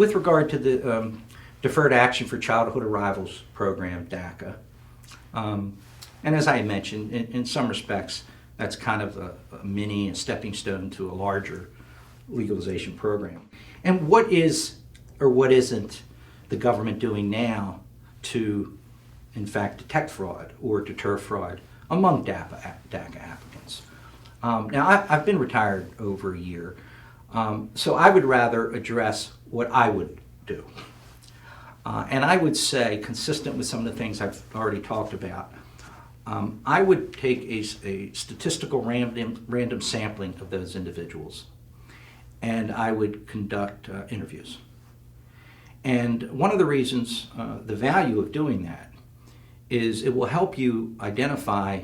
with regard to the Deferred Action for Childhood Arrivals program, DACA, and as I mentioned, in some respects, that's kind of a mini and stepping stone to a larger legalization program. And what is or what isn't the government doing now to, in fact, detect fraud or deter fraud among DACA applicants? Now, I've been retired over a year, so I would rather address what I would do. And I would say, consistent with some of the things I've already talked about, I would take a statistical random sampling of those individuals, and I would conduct interviews. And one of the reasons, the value of doing that, is it will help you identify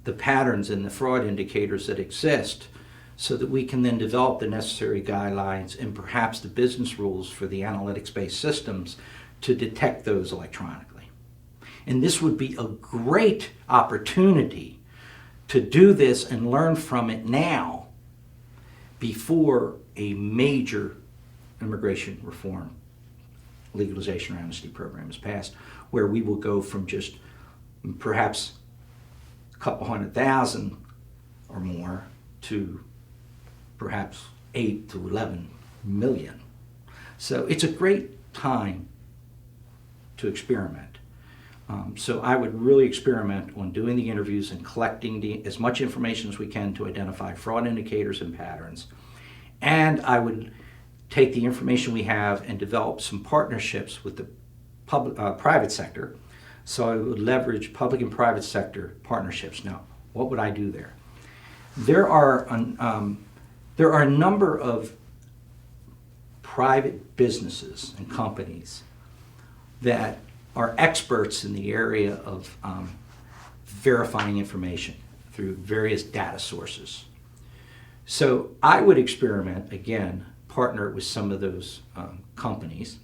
the patterns and the fraud indicators that exist so that we can then develop the necessary guidelines and perhaps the business rules for the analytics-based systems to detect those electronically. And this would be a great opportunity to do this and learn from it now before a major immigration reform legalization or amnesty program is passed, where we will go from just perhaps a couple 100,000 or more to perhaps 8 to 11 million. So it's a great time to experiment. So I would really experiment on doing the interviews and collecting as much information as we can to identify fraud indicators and patterns. And I would take the information we have and develop some partnerships with the private sector. So I would leverage public and private sector partnerships. Now, what would I do there? There are a number of private businesses and companies that are experts in the area of verifying information through various data sources. So I would experiment, again, partner with some of those companies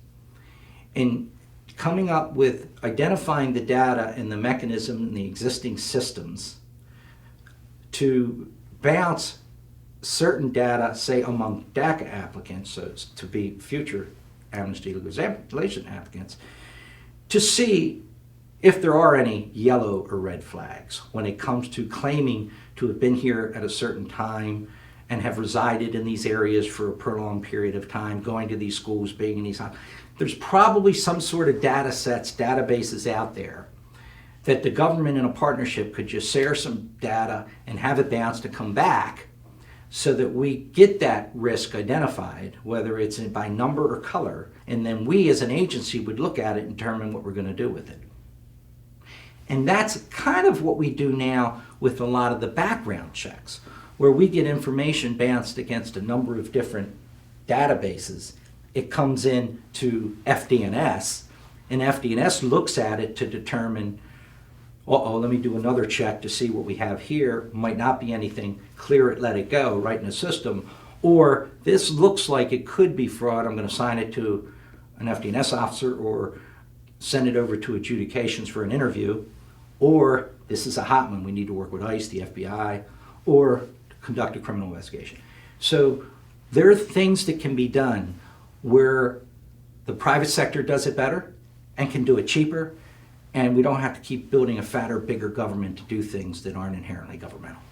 in coming up with identifying the data and the mechanism and the existing systems to bounce certain data, say among DACA applicants, so it's to be future amnesty legalization applicants, to see if there are any yellow or red flags when it comes to claiming to have been here at a certain time and have resided in these areas for a prolonged period of time, going to these schools, being in these. There's probably some sort of data sets, databases out there that the government in a partnership could just share some data and have it bounce to come back so that we get that risk identified, whether it's by number or color, and then we as an agency would look at it and determine what we're going to do with it. And that's kind of what we do now with a lot of the background checks, where we get information bounced against a number of different databases. It comes in to FDNS, and FDNS looks at it to determine, let me do another check to see what we have here. Might not be anything, clear it, let it go, right in the system. Or this looks like it could be fraud, I'm going to assign it to an FDNS officer or send it over to adjudications for an interview. Or this is a hot one, we need to work with ICE, the FBI, or conduct a criminal investigation. So there are things that can be done where the private sector does it better and can do it cheaper, and we don't have to keep building a fatter, bigger government to do things that aren't inherently governmental.